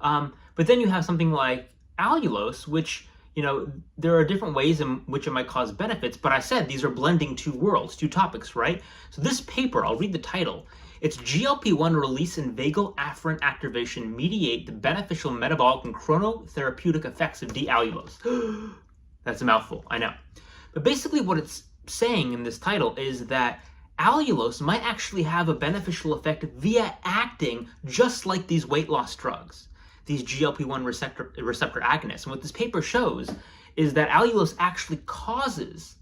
But then you have something like allulose, which, there are different ways in which it might cause benefits, but I said these are blending two worlds, two topics, right? So this paper, I'll read the title. It's GLP-1 release and vagal afferent activation mediate the beneficial metabolic and chronotherapeutic effects of D-allulose. That's a mouthful, I know. But basically what it's saying in this title is that allulose might actually have a beneficial effect via acting just like these weight loss drugs, these GLP-1 receptor agonists. And what this paper shows is that allulose actually causes,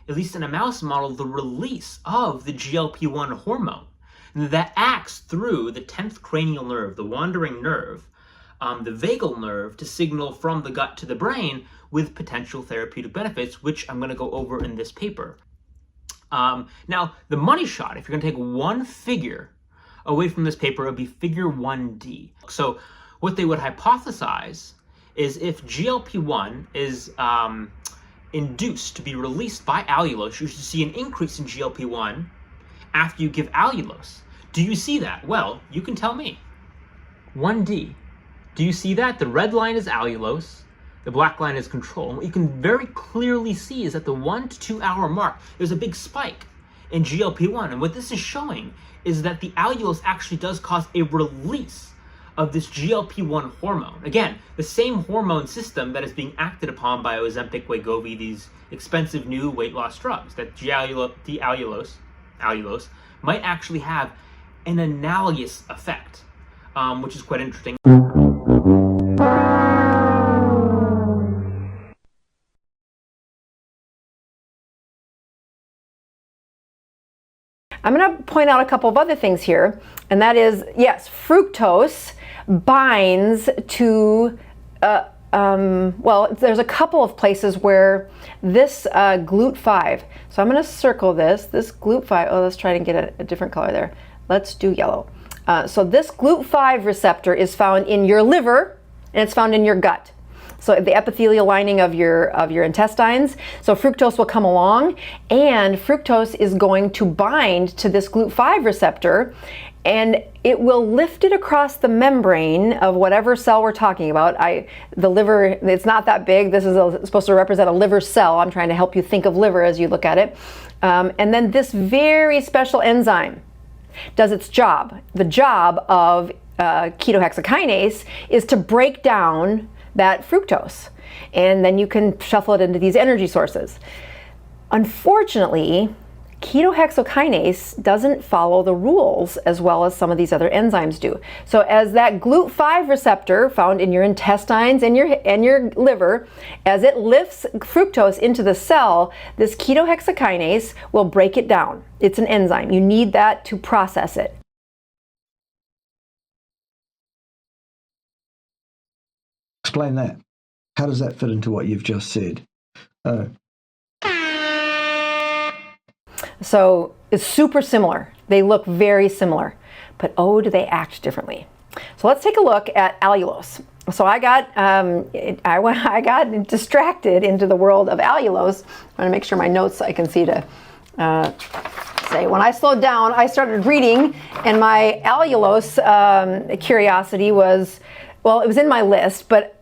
at least in a mouse model, the release of the GLP-1 hormone. And that acts through the 10th cranial nerve, the wandering nerve, the vagal nerve, to signal from the gut to the brain with potential therapeutic benefits, which I'm going to go over in this paper. Now, the money shot, if you're going to take one figure away from this paper, it would be figure 1D. So what they would hypothesize is if GLP-1 is induced to be released by allulose, you should see an increase in GLP-1 after you give allulose. Do you see that? Well, you can tell me. 1D. Do you see that? The red line is allulose, the black line is control. And what you can very clearly see is at the 1 to 2 hour mark, there's a big spike in GLP-1. And what this is showing is that the allulose actually does cause a release of this GLP-1 hormone. Again, the same hormone system that is being acted upon by Ozempic, Wegovy, these expensive new weight loss drugs, that allulose might actually have an analogous effect, which is quite interesting. I'm going to point out a couple of other things here, and that is, yes, fructose binds to, well, there's a couple of places where this GLUT5, so I'm going to circle this GLUT5, oh, let's try to get a different color there. Let's do yellow. So this GLUT5 receptor is found in your liver, and it's found in your gut. So the epithelial lining of your intestines. So fructose will come along, and fructose is going to bind to this GLUT5 receptor, and it will lift it across the membrane of whatever cell we're talking about. The liver, it's not that big. This is supposed to represent a liver cell. I'm trying to help you think of liver as you look at it. And then this very special enzyme does its job. The job of ketohexokinase is to break down that fructose, and then you can shuffle it into these energy sources. Unfortunately, ketohexokinase doesn't follow the rules as well as some of these other enzymes do. So as that GLUT5 receptor found in your intestines and your liver, as it lifts fructose into the cell, this ketohexokinase will break it down. It's an enzyme. You need that to process it. Explain that. How does that fit into what you've just said? So it's super similar. They look very similar, but oh, do they act differently? So let's take a look at allulose. So I got distracted into the world of allulose. I want to make sure my notes I can see to say. When I slowed down, I started reading, and my allulose curiosity was, well, it was in my list, but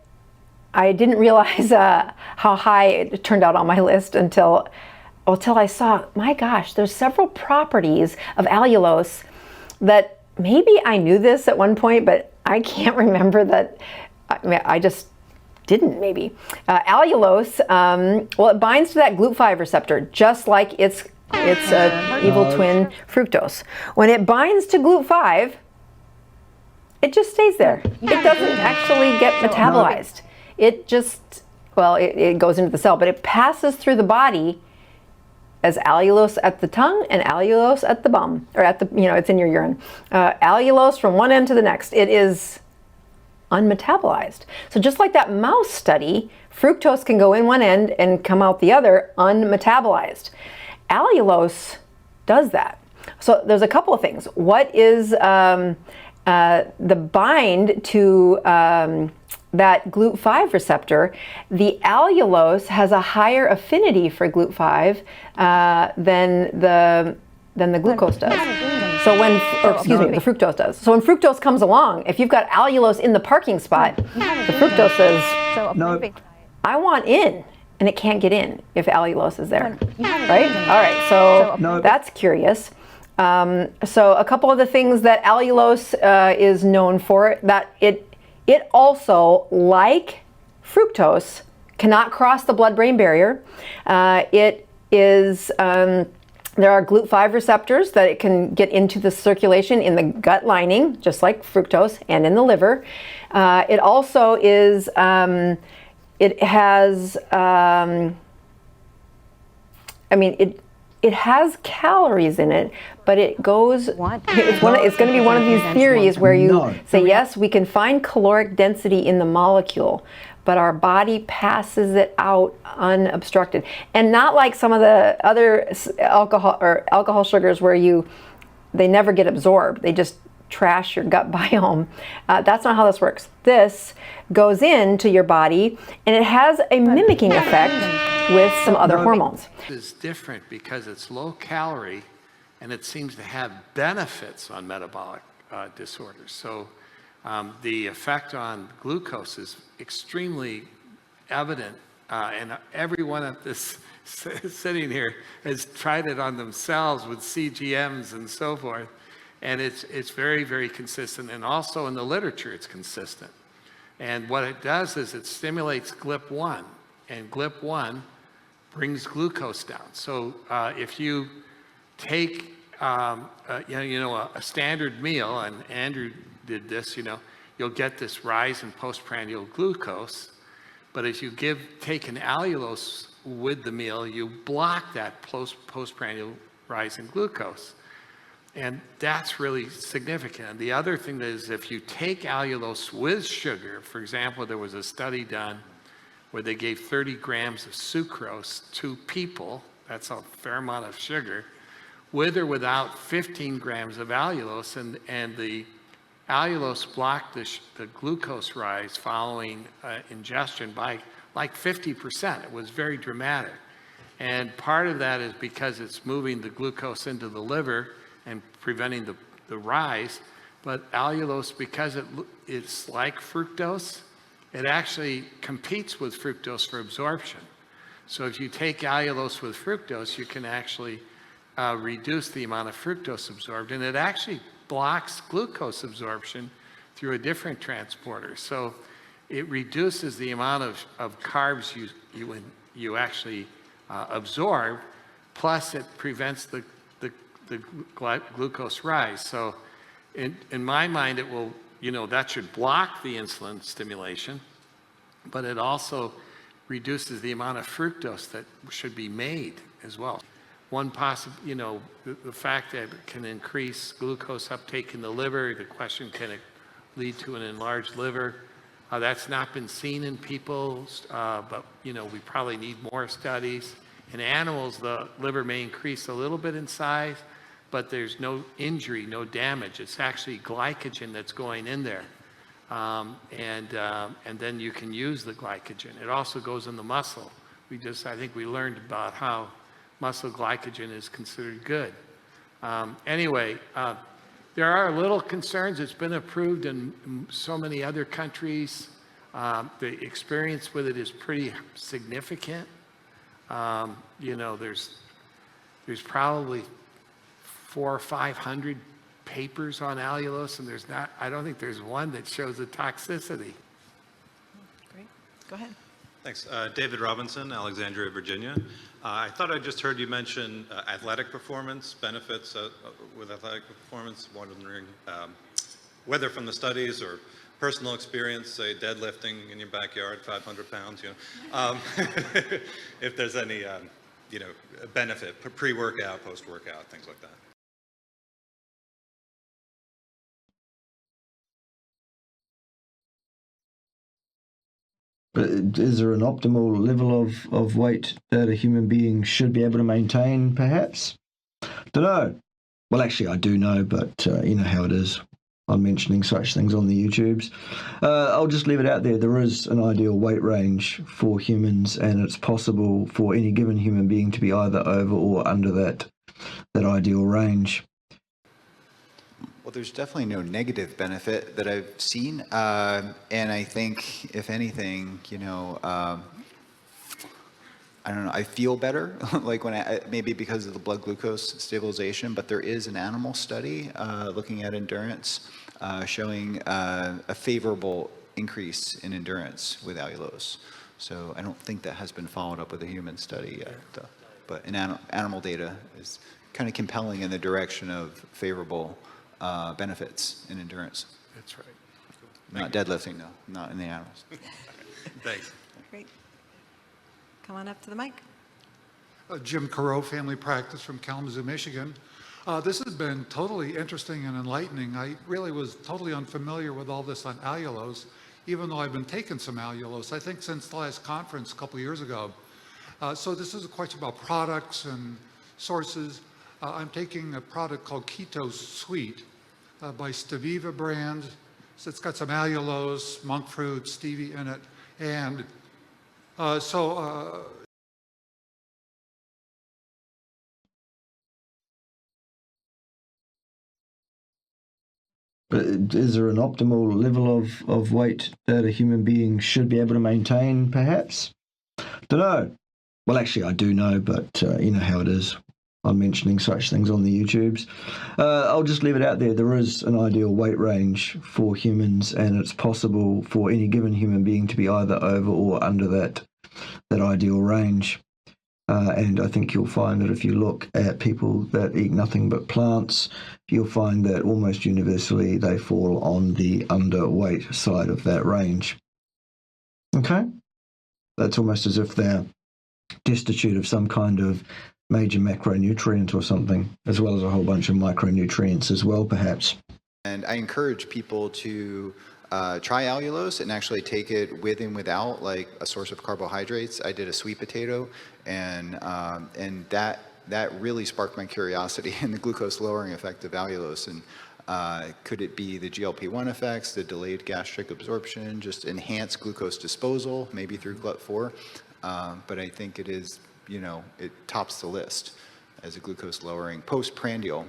I didn't realize how high it turned out on my list until I saw, my gosh, there's several properties of allulose that maybe I knew this at one point, but I can't remember that. I just didn't, maybe. Allulose, well, it binds to that GLUT5 receptor, just like its evil twin fructose. When it binds to GLUT5, it just stays there. It doesn't actually get metabolized. It just, well, it goes into the cell, but it passes through the body as allulose at the tongue and allulose at the bum, or at the, it's in your urine. Allulose from one end to the next. It is unmetabolized. So just like that mouse study, fructose can go in one end and come out the other unmetabolized. Allulose does that. So there's a couple of things. What is the bind to that GLUT5 receptor? The allulose has a higher affinity for GLUT5 than the glucose does. So the fructose does. So when fructose comes along, if you've got allulose in the parking spot, the fructose says, I want in, and it can't get in if allulose is there, right? All right, so that's curious. So a couple of the things that allulose is known for, that it also, like fructose, cannot cross the blood-brain barrier. It is, there are GLUT5 receptors that it can get into the circulation in the gut lining, just like fructose, and in the liver. It also is, it has, it has calories in it, but it goes, it's going to be one of these theories where you say, yes, we can find caloric density in the molecule, but our body passes it out unobstructed. And not like some of the other alcohol sugars where they never get absorbed. They just trash your gut biome. That's not how this works. This goes into your body, and it has a mimicking effect with some other hormones. It's different because it's low calorie, and it seems to have benefits on metabolic disorders. So the effect on glucose is extremely evident, and everyone at this sitting here has tried it on themselves with CGMs and so forth, and it's very, very consistent, and also in the literature it's consistent. And what it does is it stimulates GLP-1, and GLP-1 brings glucose down. So if you take a standard meal, and Andrew did this, you'll get this rise in postprandial glucose, but if you take an allulose with the meal, you block that postprandial rise in glucose. And that's really significant. The other thing is, if you take allulose with sugar, for example, there was a study done where they gave 30 grams of sucrose to people, that's a fair amount of sugar, with or without 15 grams of allulose, and the allulose blocked the glucose rise following ingestion by like 50%. It was very dramatic. And part of that is because it's moving the glucose into the liver and preventing the rise, but allulose, because it's like fructose, it actually competes with fructose for absorption. So if you take allulose with fructose, you can actually reduce the amount of fructose absorbed, and it actually blocks glucose absorption through a different transporter. So it reduces the amount of carbs you actually absorb, plus it prevents the glucose rise. So in my mind, it will, that should block the insulin stimulation, but it also reduces the amount of fructose that should be made as well. One possible, the fact that it can increase glucose uptake in the liver, the question, can it lead to an enlarged liver? That's not been seen in people, but we probably need more studies. In animals, the liver may increase a little bit in size, but there's no injury, no damage. It's actually glycogen that's going in there. And then you can use the glycogen. It also goes in the muscle. I think we learned about how muscle glycogen is considered good. Anyway, there are little concerns. It's been approved in so many other countries. The experience with it is pretty significant. There's probably 400 or 500 papers on allulose, and I don't think there's one that shows a toxicity. Great, go ahead. Thanks. David Robinson, Alexandria, Virginia. I thought I just heard you mention athletic performance, benefits with athletic performance. Wondering whether from the studies or personal experience, say deadlifting in your backyard, 500 pounds, if there's any, benefit, pre-workout, post-workout, things like that. But is there an optimal level of weight that a human being should be able to maintain, perhaps? Don't know. Well, actually, I do know, but you know how it is. I'm mentioning such things on the YouTubes. I'll just leave it out there. There is an ideal weight range for humans, and it's possible for any given human being to be either over or under that ideal range. Well, there's definitely no negative benefit that I've seen. And I think, if anything, I don't know, I feel better, like when maybe because of the blood glucose stabilization, but there is an animal study looking at endurance showing a favorable increase in endurance with allulose. So I don't think that has been followed up with a human study yet, though. But animal data is kind of compelling in the direction of favorable benefits in endurance. That's right. Not deadlifting, no, not in the animals. Thanks. Great. Come on up to the mic. Jim Carew, family practice from Kalamazoo, Michigan. This has been totally interesting and enlightening. I really was totally unfamiliar with all this on allulose, even though I've been taking some allulose, I think since the last conference a couple of years ago. So this is a question about products and sources. I'm taking a product called Keto Sweet by Steviva brand. So it's got some allulose, monk fruit, stevia in it. And But is there an optimal level of weight that a human being should be able to maintain, perhaps? Don't know. Well, actually, I do know, but you know how it is. I'm mentioning such things on the YouTubes. I'll just leave it out there. There is an ideal weight range for humans, and it's possible for any given human being to be either over or under that ideal range. And I think you'll find that if you look at people that eat nothing but plants, you'll find that almost universally they fall on the underweight side of that range. Okay? That's almost as if they're destitute of some kind of major macronutrient or something, as well as a whole bunch of micronutrients as well, perhaps. And I encourage people to try allulose and actually take it with and without like a source of carbohydrates. I did a sweet potato, and that really sparked my curiosity in the glucose lowering effect of allulose. And could it be the GLP-1 effects, the delayed gastric absorption, just enhanced glucose disposal, maybe through GLUT4? But I think it is, it tops the list as a glucose lowering, postprandial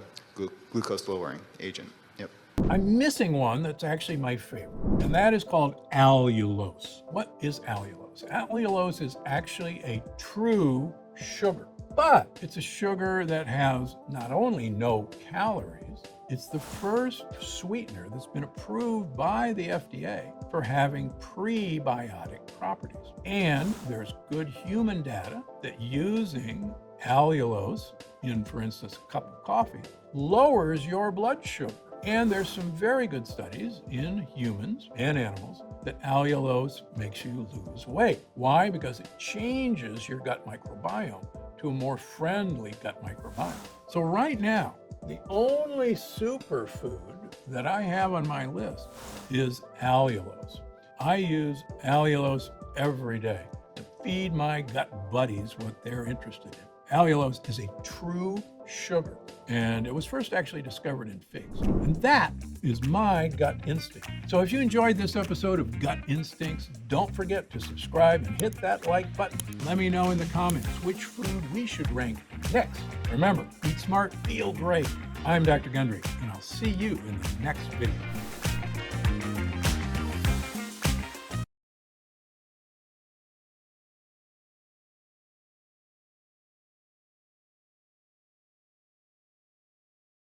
glucose lowering agent. Yep. I'm missing one that's actually my favorite, and that is called allulose. What is allulose? Allulose is actually a true sugar, but it's a sugar that has not only no calories, it's the first sweetener that's been approved by the FDA for having prebiotic properties. And there's good human data that using allulose in, for instance, a cup of coffee lowers your blood sugar. And there's some very good studies in humans and animals that allulose makes you lose weight. Why? Because it changes your gut microbiome to a more friendly gut microbiome. So right now, the only superfood that I have on my list is allulose. I use allulose every day to feed my gut buddies what they're interested in. Allulose is a true sugar, and it was first actually discovered in figs. And that is my gut instinct. So if you enjoyed this episode of Gut Instincts, don't forget to subscribe and hit that like button. Let me know in the comments which food we should rank next. Remember, eat smart, feel great. I'm Dr. Gundry, and I'll see you in the next video.